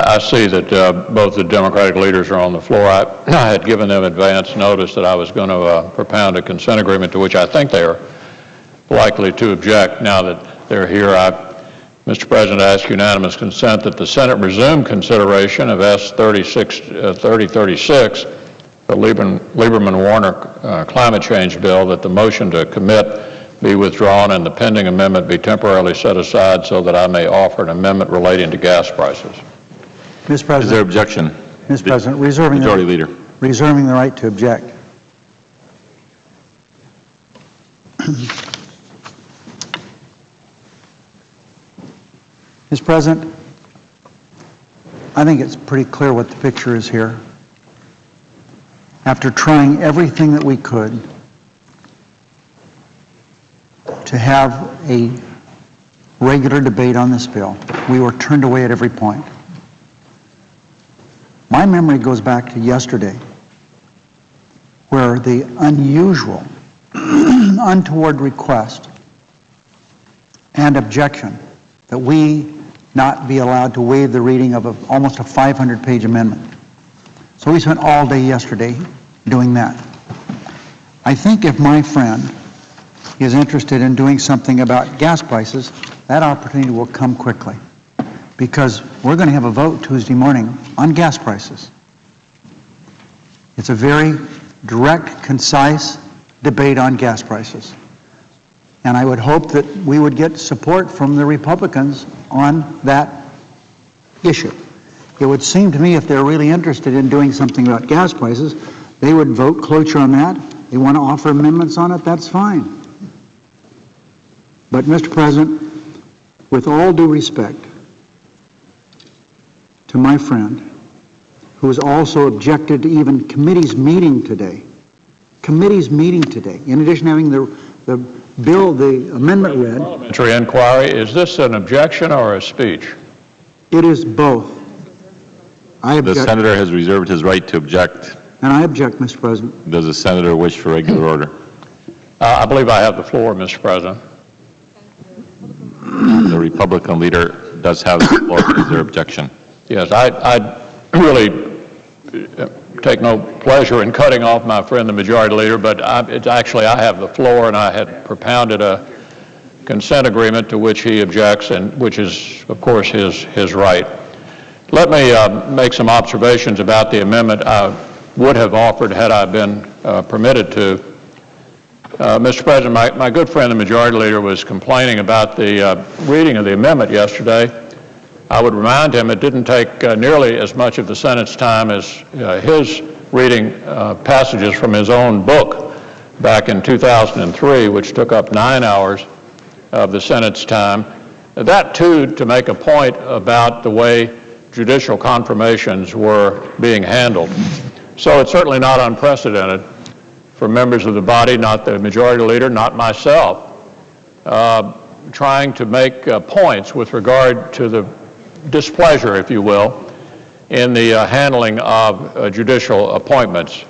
I see that both the Democratic leaders are on the floor. I had given them advance notice that I was going to propound a consent agreement to which I think they are likely to object. Now that they're here, Mr. President, I ask unanimous consent that the Senate resume consideration of S. 3036, the Lieberman-Warner climate change bill, that the motion to commit be withdrawn and the pending amendment be temporarily set aside so that I may offer an amendment relating to gas prices. Mr. President. Is there objection? Mr. President, reserving Majority Leader. Reserving the right to object. Mr. President, I think it's pretty clear what the picture is here. After trying everything that we could to have a regular debate on this bill, we were turned away at every point. My memory goes back to yesterday, where the unusual, untoward request and objection that we not be allowed to waive the reading of almost a 500-page amendment. So we spent all day yesterday doing that. I think if my friend is interested in doing something about gas prices, that opportunity will come quickly, because we're going to have a vote Tuesday morning on gas prices. It's a very direct, concise debate on gas prices. And I would hope that we would get support from the Republicans on that issue. It would seem to me if they're really interested in doing something about gas prices, they would vote cloture on that. They want to offer amendments on it, that's fine. But, Mr. President, with all due respect to my friend, who has also objected to even committee's meeting today, in addition to having the bill, the amendment read. Parliamentary inquiry, is this an objection or a speech? It is both. I object. The Senator has reserved his right to object. And I object, Mr. President. Does the Senator wish for regular order? I believe I have the floor, Mr. President. The Republican leader does have the floor. Is there objection? Yes, I really take no pleasure in cutting off my friend, the Majority Leader, but it's actually I have the floor, and I had propounded a consent agreement to which he objects, and which is, of course, his right. Let me make some observations about the amendment I would have offered had I been permitted to. Mr. President, my good friend, the Majority Leader, was complaining about the reading of the amendment yesterday. I would remind him it didn't take nearly as much of the Senate's time as his reading passages from his own book back in 2003, which took up 9 hours of the Senate's time. That, too, to make a point about the way judicial confirmations were being handled. So it's certainly not unprecedented for members of the body, not the Majority Leader, not myself, trying to make points with regard to the displeasure, if you will, in the handling of judicial appointments.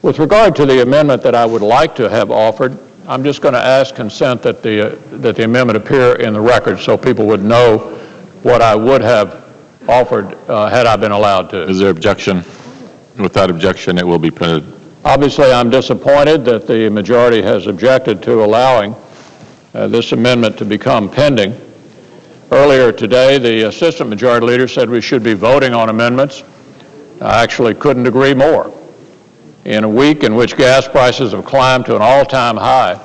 With regard to the amendment that I would like to have offered, I'm just going to ask consent that the amendment appear in the record so people would know what I would have offered had I been allowed to. Is there objection? Without objection, it will be printed. Obviously, I'm disappointed that the majority has objected to allowing this amendment to become pending. Earlier today, the Assistant Majority Leader said we should be voting on amendments. I actually couldn't agree more. In a week in which gas prices have climbed to an all-time high,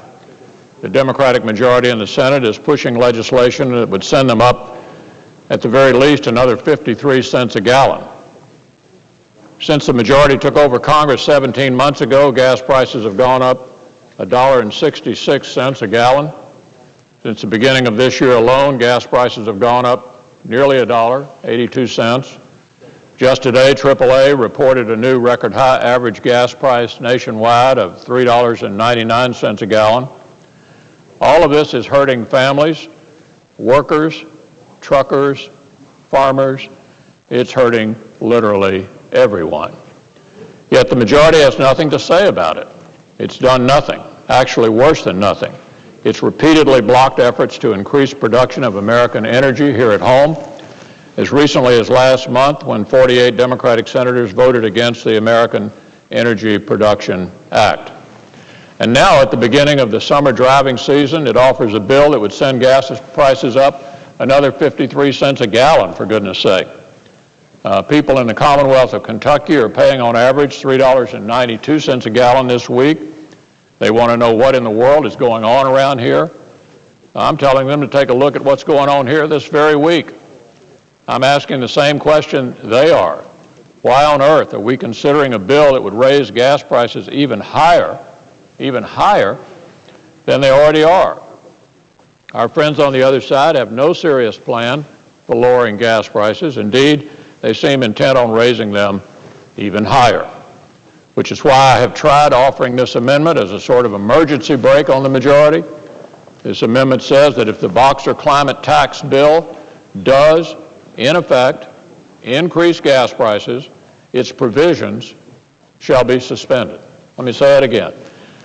the Democratic majority in the Senate is pushing legislation that would send them up at the very least another 53 cents a gallon. Since the majority took over Congress 17 months ago, gas prices have gone up $1.66 a gallon. Since the beginning of this year alone, gas prices have gone up nearly $1.82. Just today, AAA reported a new record high average gas price nationwide of $3.99 a gallon. All of this is hurting families, workers, truckers, farmers. It's hurting literally everyone. Yet the majority has nothing to say about it. It's done nothing, actually worse than nothing. It's repeatedly blocked efforts to increase production of American energy here at home. as recently as last month when 48 Democratic senators voted against the American Energy Production Act. And now, at the beginning of the summer driving season, it offers a bill that would send gas prices up another 53 cents a gallon, for goodness sake. People in the Commonwealth of Kentucky are paying on average $3.92 a gallon this week. They want to know what in the world is going on around here. I'm telling them to take a look at what's going on here this very week. I'm asking the same question they are. Why on earth are we considering a bill that would raise gas prices even higher than they already are? Our friends on the other side have no serious plan for lowering gas prices. Indeed, they seem intent on raising them even higher, which is why I have tried offering this amendment as a sort of emergency brake on the majority. This amendment says that if the Boxer climate tax bill does, in effect, increase gas prices, its provisions shall be suspended. Let me say it again.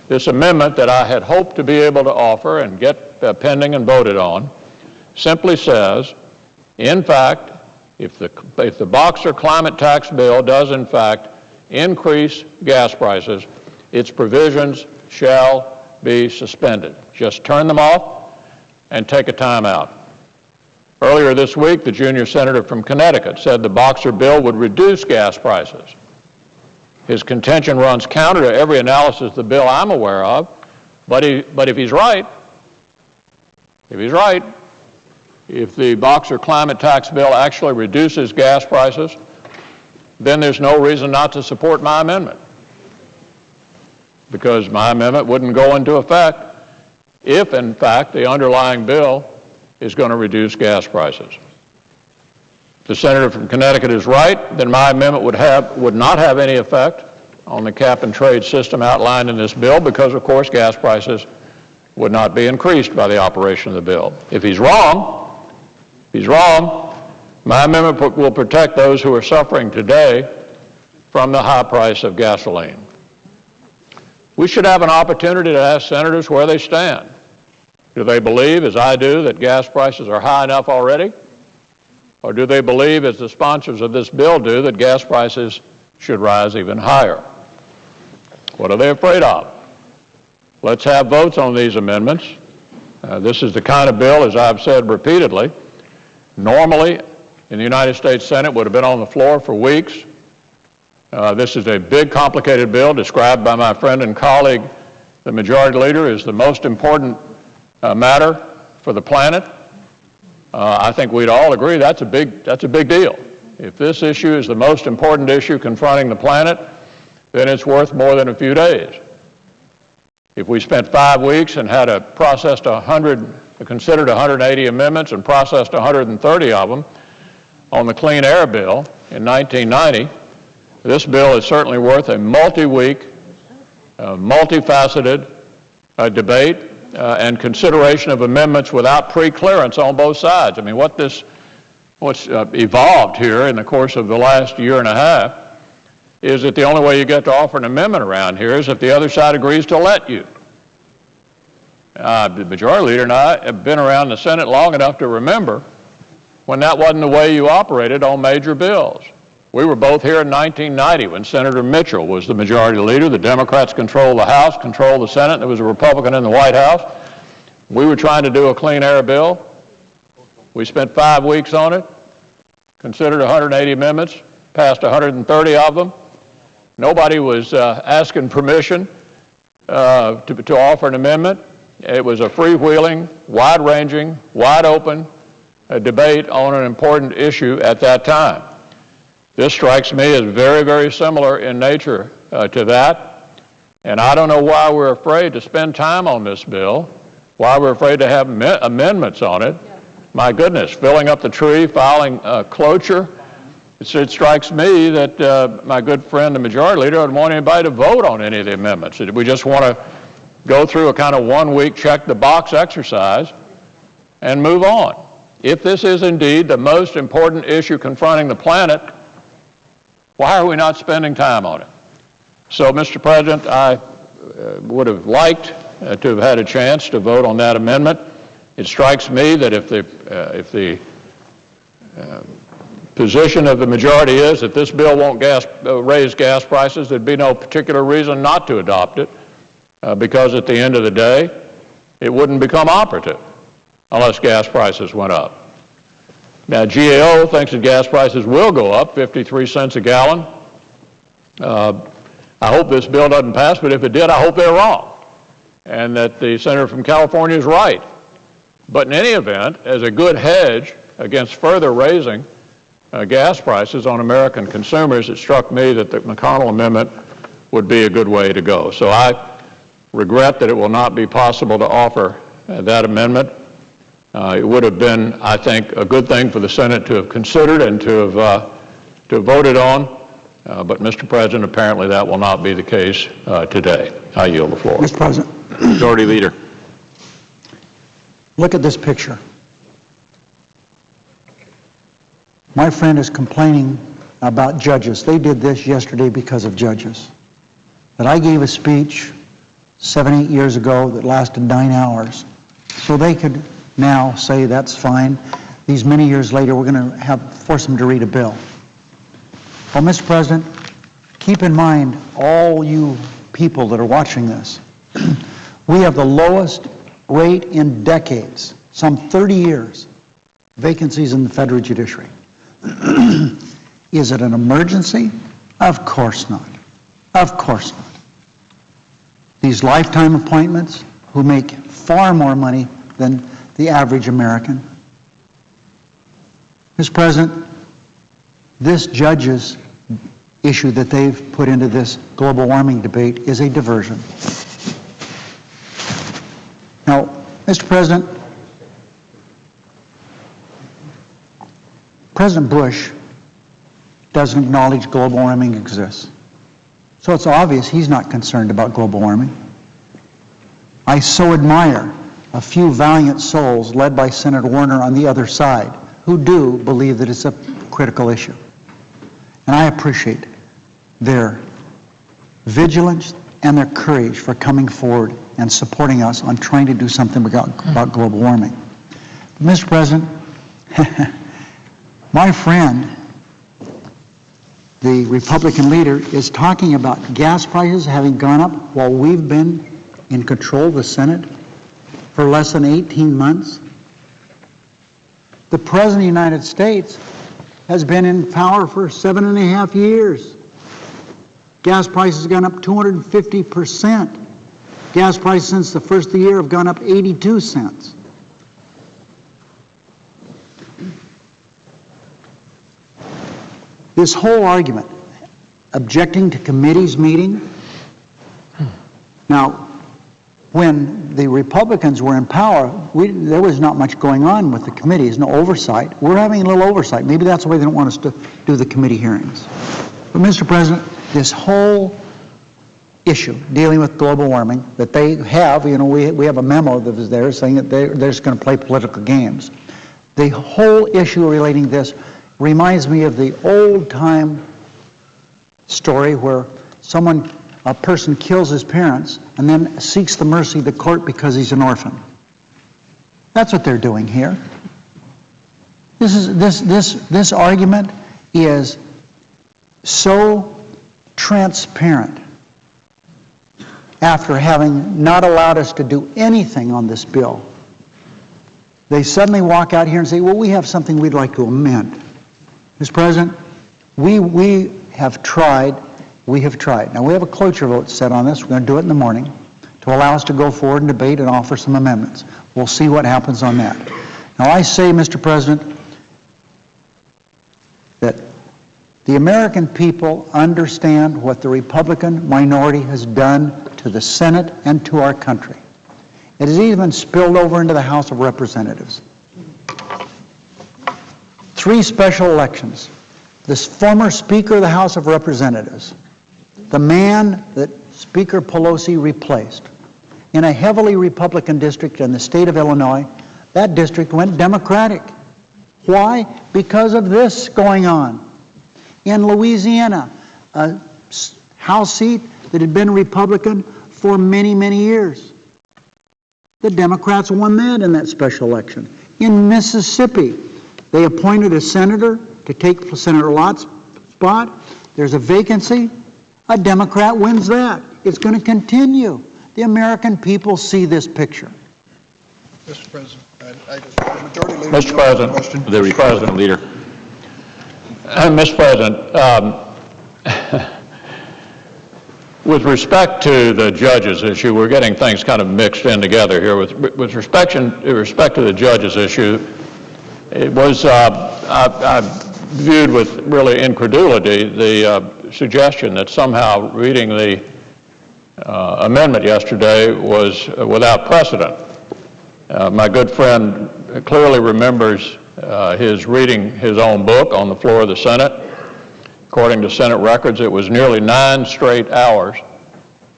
This amendment that I had hoped to be able to offer and get pending and voted on simply says, in fact, if the Boxer climate tax bill does, in fact, increase gas prices, its provisions shall be suspended. Just turn them off and take a time out. Earlier this week, the junior senator from Connecticut said the Boxer bill would reduce gas prices. His contention runs counter to every analysis of the bill I'm aware of, but if he's right, if the Boxer climate tax bill actually reduces gas prices, then there's no reason not to support my amendment, because my amendment wouldn't go into effect if, in fact, the underlying bill is going to reduce gas prices. If the senator from Connecticut is right, then my amendment would not have any effect on the cap and trade system outlined in this bill, because, of course, gas prices would not be increased by the operation of the bill. If he's wrong, my amendment will protect those who are suffering today from the high price of gasoline. We should have an opportunity to ask senators where they stand. Do they believe, as I do, that gas prices are high enough already? Or do they believe, as the sponsors of this bill do, that gas prices should rise even higher? What are they afraid of? Let's have votes on these amendments. This is the kind of bill, as I've said repeatedly, normally in the United States Senate would have been on the floor for weeks. This is a big, complicated bill described by my friend and colleague, the Majority Leader, as the most important matter for the planet. I think we'd all agree that's a big deal. If this issue is the most important issue confronting the planet, then it's worth more than a few days. If we spent 5 weeks and had considered 180 amendments and processed 130 of them on the Clean Air Bill in 1990, this bill is certainly worth a multi-week, multifaceted debate and consideration of amendments without pre-clearance on both sides. I mean, what's evolved here in the course of the last year and a half is that the only way you get to offer an amendment around here is if the other side agrees to let you. The Majority Leader and I have been around the Senate long enough to remember when that wasn't the way you operated on major bills. We were both here in 1990 when Senator Mitchell was the Majority Leader. The Democrats controlled the House, controlled the Senate, and there was a Republican in the White House. We were trying to do a clean air bill. We spent 5 weeks on it, considered 180 amendments, passed 130 of them. Nobody was asking permission to offer an amendment. It was a freewheeling, wide-ranging, wide-open debate on an important issue at that time. This strikes me as very, very similar in nature to that, and I don't know why we're afraid to spend time on this bill, why we're afraid to have amendments on it. My goodness, filling up the tree, filing cloture. It strikes me that my good friend, the Majority Leader, doesn't want anybody to vote on any of the amendments. We just want to go through a kind of 1 week check-the-box exercise and move on. If this is indeed the most important issue confronting the planet, why are we not spending time on it? So, Mr. President, I would have liked to have had a chance to vote on that amendment. It strikes me that if the position of the majority is that this bill won't raise gas prices. There'd be no particular reason not to adopt it because at the end of the day, it wouldn't become operative unless gas prices went up. Now, GAO thinks that gas prices will go up 53 cents a gallon. I hope this bill doesn't pass, but if it did, I hope they're wrong and that the senator from California is right. But in any event, as a good hedge against further raising gas prices on American consumers, it struck me that the McConnell amendment would be a good way to go. So I regret that it will not be possible to offer that amendment. It would have been, I think, a good thing for the Senate to have considered and to have voted on. But, Mr. President, apparently that will not be the case today. I yield the floor. Mr. President. Majority Leader. Look at this picture. My friend is complaining about judges. They did this yesterday because of judges. That I gave a speech 7, 8 years ago that lasted 9 hours. So they could now say that's fine. These many years later, we're going to force them to read a bill. Well, Mr. President, keep in mind, all you people that are watching this, we have the lowest rate in decades, some 30 years, vacancies in the federal judiciary. Is it an emergency? Of course not. Of course not. These lifetime appointments who make far more money than the average American. Mr. President, this judge's issue that they've put into this global warming debate is a diversion. Now, Mr. President, President Bush doesn't acknowledge global warming exists. So it's obvious he's not concerned about global warming. I so admire a few valiant souls led by Senator Warner on the other side who do believe that it's a critical issue. And I appreciate their vigilance and their courage for coming forward and supporting us on trying to do something about global warming. But Mr. President, my friend, the Republican leader, is talking about gas prices having gone up while we've been in control of the Senate for less than 18 months. The President of the United States has been in power for 7.5 years. Gas prices have gone up 250%. Gas prices since the first of the year have gone up 82 cents. This whole argument, objecting to committees meeting. Now, when the Republicans were in power, there was not much going on with the committees, no oversight. We're having a little oversight. Maybe that's why they don't want us to do the committee hearings. But Mr. President, this whole issue dealing with global warming that they have, you know, we have a memo that was there saying that they're just going to play political games. The whole issue relating to this reminds me of the old-time story where a person kills his parents and then seeks the mercy of the court because he's an orphan. That's what they're doing here. This argument is so transparent after having not allowed us to do anything on this bill. They suddenly walk out here and say, well, we have something we'd like to amend. Mr. President, we have tried. Now, we have a cloture vote set on this. We're going to do it in the morning to allow us to go forward and debate and offer some amendments. We'll see what happens on that. Now, I say, Mr. President, that the American people understand what the Republican minority has done to the Senate and to our country. It has even spilled over into the House of Representatives. 3 special elections. This former Speaker of the House of Representatives, the man that Speaker Pelosi replaced, in a heavily Republican district in the state of Illinois, that district went Democratic. Why? Because of this going on. In Louisiana, a House seat that had been Republican for many, many years. The Democrats won that in that special election. In Mississippi, they appointed a senator to take Senator Lott's spot. There's a vacancy. A Democrat wins that. It's going to continue. The American people see this picture. Mr. President, Majority Leader. Mr. President. Question. The Republican leader. Mr. President, with respect to the judges issue, we're getting things kind of mixed in together here. With respect to the judges issue, it was, I viewed with really incredulity the suggestion that somehow reading the amendment yesterday was without precedent. My good friend clearly remembers his reading his own book on the floor of the Senate. According to Senate records, it was nearly 9 straight hours,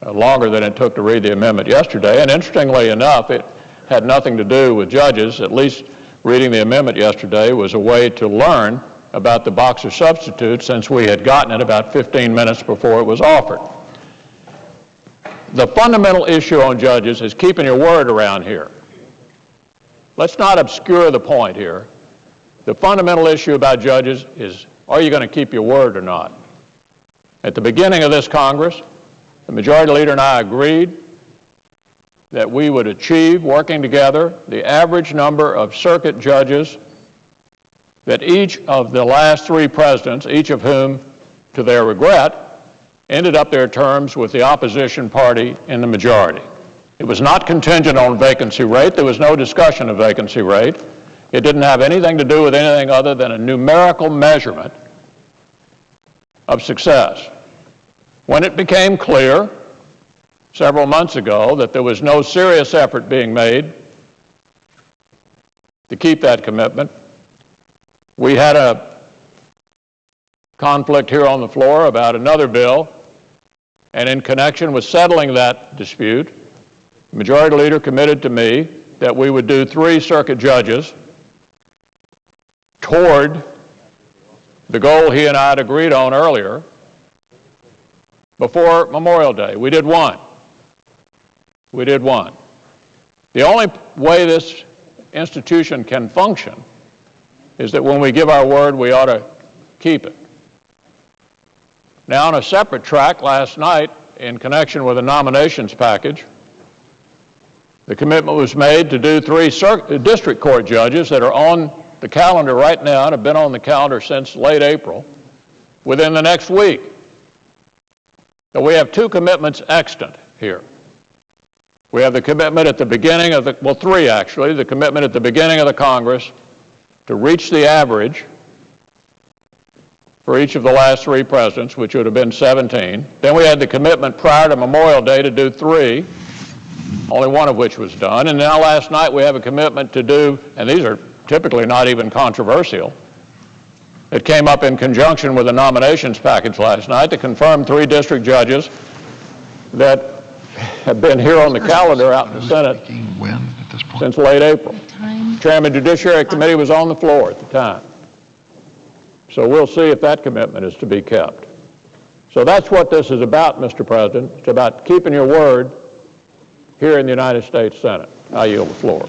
longer than it took to read the amendment yesterday. And interestingly enough, it had nothing to do with judges. At least reading the amendment yesterday was a way to learn about the box of substitutes, since we had gotten it about 15 minutes before it was offered. The fundamental issue on judges is keeping your word around here. Let's not obscure the point here. The fundamental issue about judges is, are you going to keep your word or not? At the beginning of this Congress, the Majority Leader and I agreed that we would achieve, working together, the average number of circuit judges that each of the last 3 presidents, each of whom, to their regret, ended up their terms with the opposition party in the majority. It was not contingent on vacancy rate. There was no discussion of vacancy rate. It didn't have anything to do with anything other than a numerical measurement of success. When it became clear several months ago that there was no serious effort being made to keep that commitment, we had a conflict here on the floor about another bill, and in connection with settling that dispute, the Majority Leader committed to me that we would do 3 circuit judges toward the goal he and I had agreed on earlier before Memorial Day. We did 1. We did 1. The only way this institution can function is that when we give our word, we ought to keep it. Now, on a separate track, last night, in connection with a nominations package, the commitment was made to do 3 district court judges that are on the calendar right now and have been on the calendar since late April within the next week. So we have 2 commitments extant here. We have the commitment at the beginning of 3 actually, the commitment at the beginning of the Congress to reach the average for each of the last 3 presidents, which would have been 17. Then we had the commitment prior to Memorial Day to do 3, only 1 of which was done. And now last night we have a commitment to do, and these are typically not even controversial, it came up in conjunction with the nominations package last night, to confirm 3 district judges that have been here on the calendar out in the Senate since late April. Chairman of the Judiciary Committee was on the floor at the time. So we'll see if that commitment is to be kept. So that's what this is about, Mr. President. It's about keeping your word here in the United States Senate. I yield the floor.